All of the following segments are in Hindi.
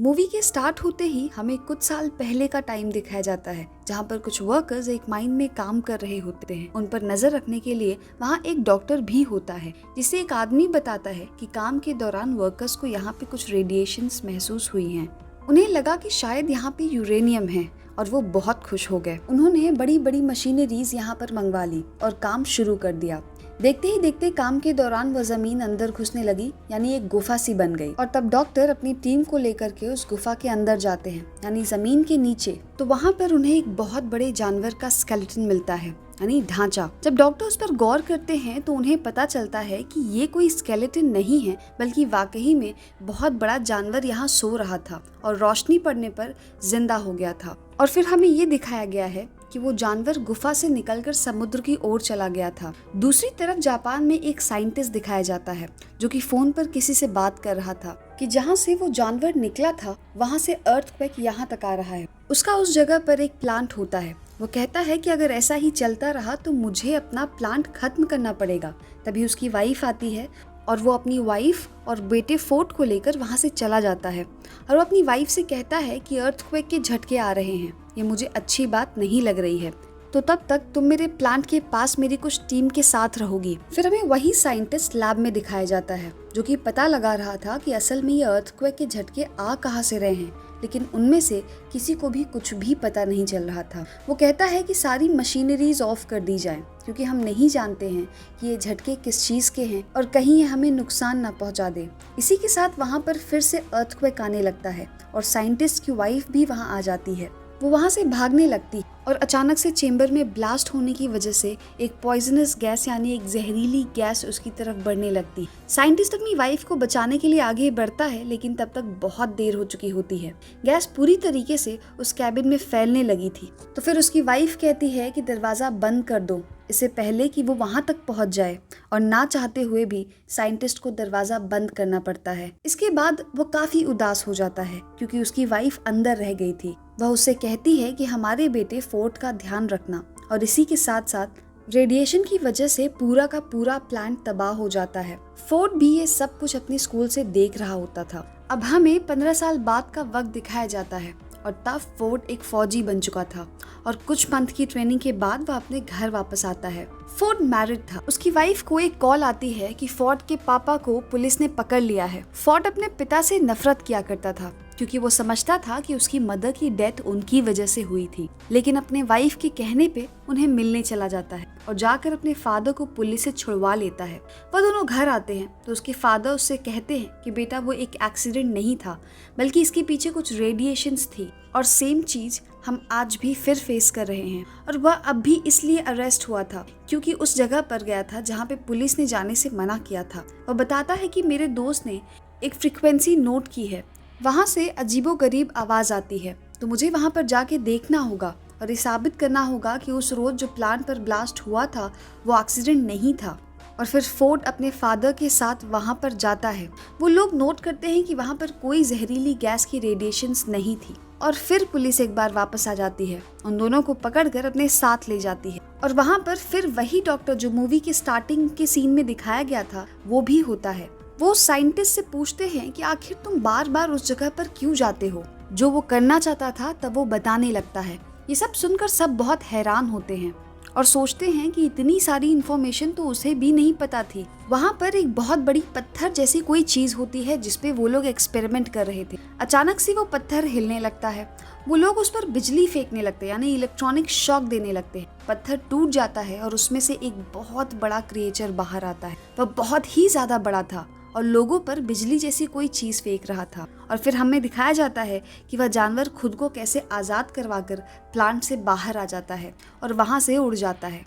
मूवी के स्टार्ट होते ही हमें कुछ साल पहले का टाइम दिखाया जाता है, जहाँ पर कुछ वर्कर्स एक माइन में काम कर रहे होते हैं। उन पर नजर रखने के लिए वहाँ एक डॉक्टर भी होता है, जिसे एक आदमी बताता है कि काम के दौरान वर्कर्स को यहाँ पे कुछ रेडिएशंस महसूस हुई हैं। उन्हें लगा कि शायद यहाँ पे यूरेनियम है और वो बहुत खुश हो गए। उन्होंने बड़ी बड़ी मशीनरीज यहाँ पर मंगवा ली और काम शुरू कर दिया। देखते ही देखते काम के दौरान वह जमीन अंदर घुसने लगी, यानी एक गुफा सी बन गई। और तब डॉक्टर अपनी टीम को लेकर के उस गुफा के अंदर जाते हैं, यानी जमीन के नीचे। तो वहाँ पर उन्हें एक बहुत बड़े जानवर का स्केलेटन मिलता है, यानी ढांचा। जब डॉक्टर उस पर गौर करते हैं तो उन्हें पता चलता है कि ये कोई स्केलेटन नहीं है, बल्कि वाकई में बहुत बड़ा जानवर यहाँ सो रहा था और रोशनी पड़ने पर जिंदा हो गया था। और फिर हमें ये दिखाया गया है कि वो जानवर गुफा से निकलकर समुद्र की ओर चला गया था। दूसरी तरफ जापान में एक साइंटिस्ट दिखाया जाता है, जो कि फोन पर किसी से बात कर रहा था कि जहाँ से वो जानवर निकला था वहाँ से अर्थक्वेक यहाँ तक आ रहा है। उसका उस जगह पर एक प्लांट होता है। वो कहता है कि अगर ऐसा ही चलता रहा तो मुझे अपना प्लांट खत्म करना पड़ेगा। तभी उसकी वाइफ आती है और वो अपनी वाइफ और बेटे फोर्ट को लेकर वहाँ से चला जाता है। और वो अपनी वाइफ से कहता है कि अर्थक्वेक के झटके आ रहे हैं, ये मुझे अच्छी बात नहीं लग रही है, तो तब तक तुम मेरे प्लांट के पास मेरी कुछ टीम के साथ रहोगी। फिर हमें वही साइंटिस्ट लैब में दिखाया जाता है, जो कि पता लगा रहा था कि असल में ये अर्थक्वेक के झटके आ कहाँ से रहे हैं, लेकिन उनमें से किसी को भी कुछ भी पता नहीं चल रहा था। वो कहता है कि सारी मशीनरीज ऑफ कर दी जाए, क्योंकि हम नहीं जानते हैं कि ये झटके किस चीज के हैं और कहीं ये हमें नुकसान ना पहुंचा दे। इसी के साथ वहाँ पर फिर से अर्थक्वेक आने लगता है और साइंटिस्ट की वाइफ भी वहाँ आ जाती है। वो वहाँ से भागने लगती और अचानक से चेंबर में ब्लास्ट होने की वजह से एक पॉइजनस गैस, यानी एक जहरीली गैस उसकी तरफ बढ़ने लगती। साइंटिस्ट अपनी वाइफ को बचाने के लिए आगे बढ़ता है, लेकिन तब तक बहुत देर हो चुकी होती है। गैस पूरी तरीके से उस कैबिन में फैलने लगी थी। तो फिर उसकी वाइफ कहती है कि दरवाजा बंद कर दो, इससे पहले कि वो वहां तक पहुंच जाए। और ना चाहते हुए भी साइंटिस्ट को दरवाजा बंद करना पड़ता है। इसके बाद वो काफी उदास हो जाता है, क्योंकि उसकी वाइफ अंदर रह गई थी। वह उससे कहती है कि हमारे बेटे फोर्ट का ध्यान रखना। और इसी के साथ साथ रेडिएशन की वजह से पूरा का पूरा प्लांट तबाह हो जाता है। फोर्ट भी ये सब कुछ अपने स्कूल से देख रहा होता था। अब हमें 15 साल बाद का वक्त दिखाया जाता है और तब फोर्ट एक फौजी बन चुका था और कुछ मंथ की ट्रेनिंग के बाद वह अपने घर वापस आता है। फोर्ट मैरिड था। उसकी वाइफ को एक कॉल आती है कि फोर्ट के पापा को पुलिस ने पकड़ लिया है। फोर्ट अपने पिता से नफरत किया करता था, क्योंकि वो समझता था कि उसकी मदर की डेथ उनकी वजह से हुई थी। लेकिन अपने वाइफ के कहने पे उन्हें मिलने चला जाता है और जाकर अपने फादर को पुलिस से छुड़वा लेता है। वह दोनों घर आते हैं तो उसके फादर उससे कहते हैं कि बेटा वो एक एक्सीडेंट नहीं था, बल्कि इसके पीछे कुछ रेडिएशंस थी और सेम चीज हम आज भी फिर फेस कर रहे हैं। और वह अब भी इसलिए अरेस्ट हुआ था क्योंकि उस जगह पर गया था जहाँ पे पुलिस ने जाने से मना किया था। वह बताता है कि मेरे दोस्त ने एक फ्रीक्वेंसी नोट की है, वहाँ से अजीबोगरीब आवाज़ आती है, तो मुझे वहाँ पर जाके देखना होगा और ये साबित करना होगा कि उस रोज जो प्लांट पर ब्लास्ट हुआ था वो एक्सीडेंट नहीं था। और फिर फोर्ट अपने फादर के साथ वहाँ पर जाता है। वो लोग नोट करते हैं कि वहाँ पर कोई जहरीली गैस की रेडिएशंस नहीं थी। और फिर पुलिस एक बार वापस आ जाती है, उन दोनों को पकड़कर अपने साथ ले जाती है। और वहाँ पर फिर वही डॉक्टर जो मूवी के स्टार्टिंग के सीन में दिखाया गया था वो भी होता है। वो साइंटिस्ट से पूछते हैं कि आखिर तुम बार बार उस जगह पर क्यों जाते हो। जो वो करना चाहता था तब वो बताने लगता है। ये सब सुनकर सब बहुत हैरान होते हैं और सोचते हैं कि इतनी सारी इन्फॉर्मेशन तो उसे भी नहीं पता थी। वहाँ पर एक बहुत बड़ी पत्थर जैसी कोई चीज होती है जिसपे वो लोग एक्सपेरिमेंट कर रहे थे। अचानक से वो पत्थर हिलने लगता है। वो लोग उस पर बिजली फेंकने लगते हैं, यानी इलेक्ट्रॉनिक शॉक देने लगते हैं। पत्थर टूट जाता है और उसमें से एक बहुत बड़ा क्रिएचर बाहर आता है। वह बहुत ही ज्यादा बड़ा था और लोगों पर बिजली जैसी कोई चीज फेंक रहा था। और फिर हमें दिखाया जाता है कि वह जानवर खुद को कैसे आजाद करवाकर प्लांट से बाहर आ जाता है और वहां से उड़ जाता है।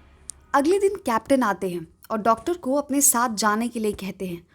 अगले दिन कैप्टन आते हैं और डॉक्टर को अपने साथ जाने के लिए कहते हैं।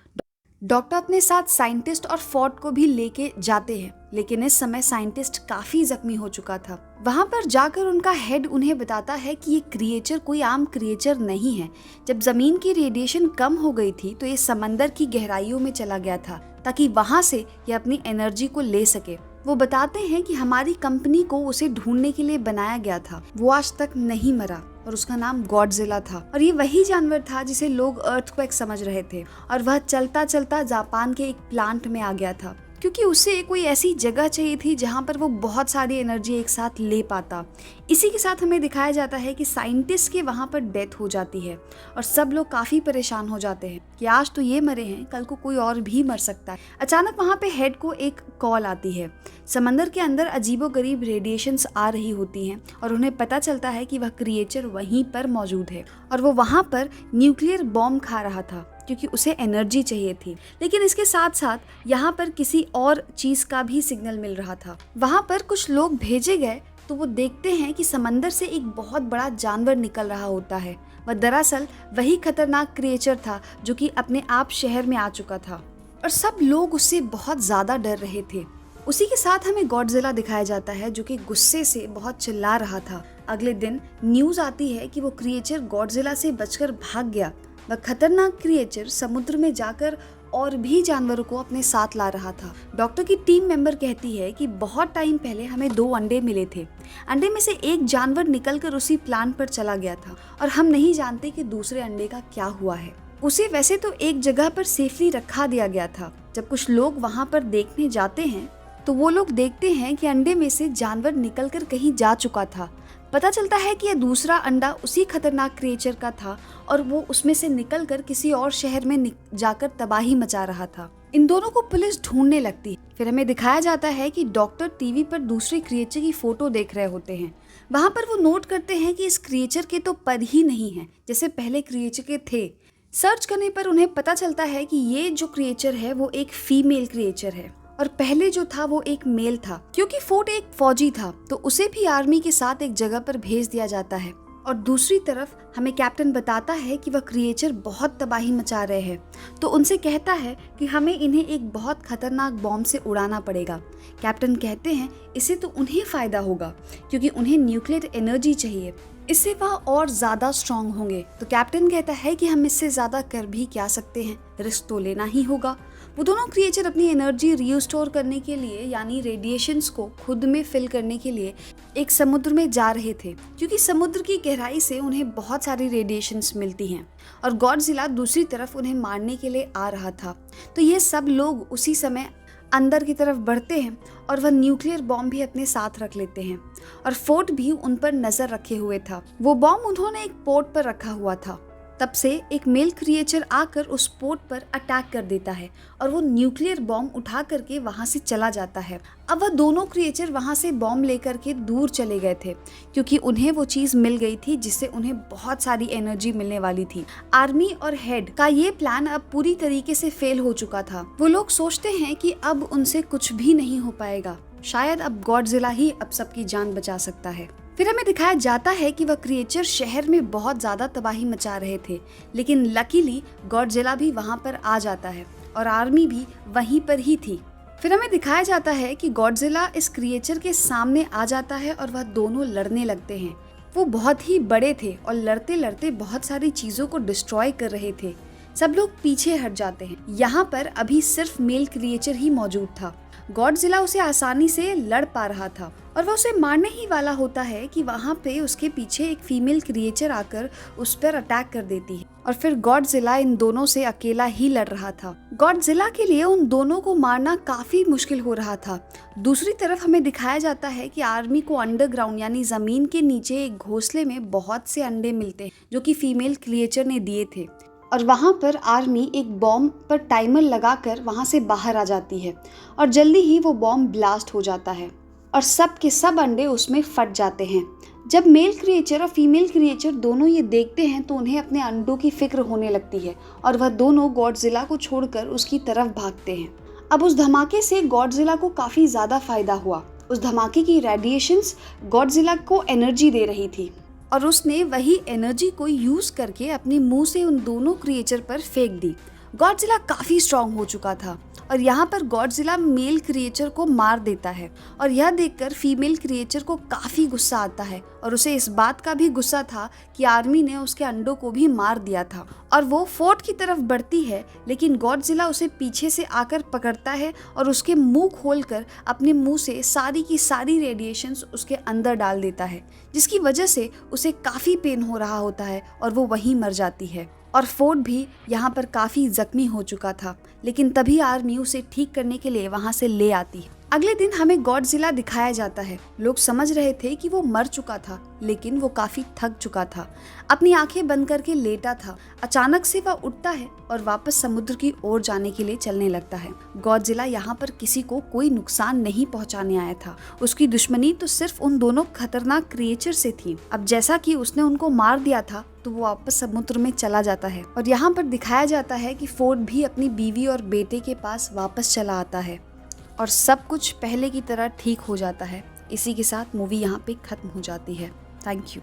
डॉक्टर अपने साथ साइंटिस्ट और फोर्ट को भी लेके जाते हैं, लेकिन इस समय साइंटिस्ट काफी जख्मी हो चुका था। वहां पर जाकर उनका हेड उन्हें बताता है कि ये क्रिएचर कोई आम क्रिएचर नहीं है। जब जमीन की रेडिएशन कम हो गई थी तो ये समंदर की गहराइयों में चला गया था, ताकि वहां से ये अपनी एनर्जी को ले सके। वो बताते हैं कि हमारी कंपनी को उसे ढूंढने के लिए बनाया गया था। वो आज तक नहीं मरा और उसका नाम गॉडजिला था। और ये वही जानवर था जिसे लोग अर्थक्वेक समझ रहे थे। और वह चलता चलता जापान के एक प्लांट में आ गया था क्योंकि उसे कोई ऐसी जगह चाहिए थी जहाँ पर वो बहुत सारी एनर्जी एक साथ ले पाता। इसी के साथ हमें दिखाया जाता है कि साइंटिस्ट के वहाँ पर डेथ हो जाती है और सब लोग काफ़ी परेशान हो जाते हैं कि आज तो ये मरे हैं, कल को कोई और भी मर सकता है। अचानक वहाँ पे हेड को एक कॉल आती है। समंदर के अंदर अजीबोगरीब रेडिएशंस आ रही होती हैं और उन्हें पता चलता है कि वह क्रिएचर वहीं पर मौजूद है और वो वहाँ पर न्यूक्लियर बॉम्ब खा रहा था क्योंकि उसे एनर्जी चाहिए थी। लेकिन इसके साथ साथ यहाँ पर किसी और चीज़ का भी सिग्नल मिल रहा था। वहाँ पर कुछ लोग भेजे गए तो वो देखते हैं कि समंदर से एक बहुत बड़ा जानवर निकल रहा होता है। वह दरअसल वही खतरनाक क्रिएचर था जो कि अपने आप शहर में आ चुका था और सब लोग उससे बहुत ज़्यादा डर रहे थे। उसी के साथ हमें गॉडजिला दिखाया जाता है जो कि गुस्से से बहुत चिल्ला रहा था। अगले दिन न्यूज़ आती है कि वो क्रिएचर गॉडजिला से बचकर भाग गया। वह खतरनाक क्रिएचर समुद्र में जाकर और भी जानवरों को अपने साथ ला रहा था। डॉक्टर की टीम मेंबर कहती है कि बहुत टाइम पहले हमें 2 अंडे मिले थे। अंडे में से एक जानवर निकलकर उसी प्लांट पर चला गया था और हम नहीं जानते कि दूसरे अंडे का क्या हुआ है। उसे वैसे तो एक जगह पर सेफली रखा दिया गया था। जब कुछ लोग वहां पर देखने जाते हैं तो वो लोग देखते हैं कि अंडे में से जानवर निकलकर कहीं जा चुका था। पता चलता है कि यह दूसरा अंडा उसी खतरनाक क्रिएचर का था और वो उसमें से निकलकर किसी और शहर में जाकर तबाही मचा रहा था। इन दोनों को पुलिस ढूंढने लगती है। फिर हमें दिखाया जाता है कि डॉक्टर टीवी पर दूसरे क्रिएचर की फोटो देख रहे होते हैं। वहां पर वो नोट करते हैं कि इस क्रिएचर के तो पर ही नहीं है जैसे पहले क्रिएचर के थे। सर्च करने पर उन्हें पता चलता है कि ये जो क्रिएचर है वो एक फीमेल क्रिएचर है और पहले जो था वो एक मेल था। क्योंकि फोर्ट एक फौजी था तो उसे भी आर्मी के साथ एक जगह पर भेज दिया जाता है। और दूसरी तरफ हमें कैप्टन बताता है कि वह क्रिएचर बहुत तबाही मचा रहे हैं तो उनसे कहता है कि हमें इन्हें एक बहुत खतरनाक बॉम्ब से उड़ाना पड़ेगा। कैप्टन कहते हैं इससे तो उन्हें फायदा होगा क्योंकि उन्हें न्यूक्लियर एनर्जी चाहिए, इससे वह और ज़्यादा स्ट्रांग होंगे। तो कैप्टन कहता है कि हम इससे ज़्यादा कर भी क्या सकते हैं, रिस्क तो लेना ही होगा। वो दोनों क्रिएचर अपनी एनर्जी रीस्टोर करने के लिए यानी रेडिएशंस को खुद में फिल करने के लिए एक समुद्र में जा रहे थे क्योंकि समुद्र की गहराई से उन्हें बहुत सारी रेडिएशंस मिलती हैं और गॉडजिला दूसरी तरफ उन्हें मारने के लिए आ रहा था। तो ये सब लोग उसी समय अंदर की तरफ बढ़ते हैं और वह न्यूक्लियर बॉम्ब भी अपने साथ रख लेते हैं और फोर्ट भी उन पर नजर रखे हुए था। वो बॉम्ब उन्होंने एक पोर्ट पर रखा हुआ था। तब से एक मेल क्रिएचर आकर उस पोर्ट पर अटैक कर देता है और वो न्यूक्लियर बॉम्ब उठा करके वहां से चला जाता है। अब वह दोनों क्रिएचर वहां से बॉम्ब लेकर के दूर चले गए थे क्योंकि उन्हें वो चीज मिल गई थी जिससे उन्हें बहुत सारी एनर्जी मिलने वाली थी। आर्मी और हेड का ये प्लान अब पूरी तरीके से फेल हो चुका था। वो लोग सोचते हैं कि अब उनसे कुछ भी नहीं हो पाएगा, शायद अब गॉडजिला ही अब सबकी जान बचा सकता है। फिर हमें दिखाया जाता है कि वह क्रिएचर शहर में बहुत ज्यादा तबाही मचा रहे थे लेकिन लकीली गॉडजिला भी वहां पर आ जाता है और आर्मी भी वहीं पर ही थी। फिर हमें दिखाया जाता है कि गॉडजिला इस क्रिएचर के सामने आ जाता है और वह दोनों लड़ने लगते हैं। वो बहुत ही बड़े थे और लड़ते लड़ते बहुत सारी चीजों को डिस्ट्रॉय कर रहे थे। सब लोग पीछे हट जाते हैं। यहाँ पर अभी सिर्फ मेल क्रिएचर ही मौजूद था। गॉडजिला उसे आसानी से लड़ पा रहा था और वह उसे मारने ही वाला होता है कि वहाँ पे उसके पीछे एक फीमेल क्रिएचर आकर उस पर अटैक कर देती है और फिर गॉडजिला इन दोनों से अकेला ही लड़ रहा था। गॉडजिला के लिए उन दोनों को मारना काफी मुश्किल हो रहा था। दूसरी तरफ हमें दिखाया जाता है कि आर्मी को अंडरग्राउंड यानी जमीन के नीचे एक घोंसले में बहुत से अंडे मिलते हैं जो कि फीमेल क्रिएचर ने दिए थे और वहाँ पर आर्मी एक बॉम्ब पर टाइमर लगाकर वहाँ से बाहर आ जाती है और जल्दी ही वो बॉम्ब ब्लास्ट हो जाता है और सब के सब अंडे उसमें फट जाते हैं। जब मेल क्रिएचर और फीमेल क्रिएचर दोनों ये देखते हैं तो उन्हें अपने अंडों की फिक्र होने लगती है और वह दोनों गॉडजिला को छोड़कर उसकी तरफ भागते हैं। अब उस धमाके से गॉडजिला को काफ़ी ज़्यादा फायदा हुआ। उस धमाके की रेडिएशंस गॉडजिला को एनर्जी दे रही थी और उसने वही एनर्जी को यूज करके अपने मुंह से उन दोनों क्रिएचर पर फेंक दी। गॉडजिला काफी स्ट्रांग हो चुका था और यहाँ पर गॉडजिला मेल क्रिएचर को मार देता है और यह देखकर फीमेल क्रिएचर को काफी गुस्सा आता है और उसे इस बात का भी गुस्सा था कि आर्मी ने उसके अंडों को भी मार दिया था और वो फोर्ट की तरफ बढ़ती है लेकिन गॉडजिला उसे पीछे से आकर पकड़ता है और उसके मुंह खोलकर अपने मुंह से सारी की सारी रेडिएशंस उसके अंदर डाल देता है जिसकी वजह से उसे काफी पेन हो रहा होता है और वो वहीं मर जाती है। और फोर्ड भी यहाँ पर काफ़ी जख्मी हो चुका था, लेकिन तभी आर्मी उसे ठीक करने के लिए वहाँ से ले आती है। अगले दिन हमें गॉडजिला दिखाया जाता है। लोग समझ रहे थे कि वो मर चुका था, लेकिन वो काफी थक चुका था, अपनी आंखें बंद करके लेटा था। अचानक से वह उठता है और वापस समुद्र की ओर जाने के लिए चलने लगता है। गॉडजिला यहाँ पर किसी को कोई नुकसान नहीं पहुँचाने आया था। उसकी दुश्मनी तो सिर्फ उन दोनों खतरनाक क्रिएचर से थी। अब जैसा कि उसने उनको मार दिया था, तो वो वापस समुद्र में चला जाता है और यहाँ पर दिखाया जाता है कि फोर्ड भी अपनी बीवी और बेटे के पास वापस चला आता है और सब कुछ पहले की तरह ठीक हो जाता है। इसी के साथ मूवी यहाँ पे खत्म हो जाती है। Thank you.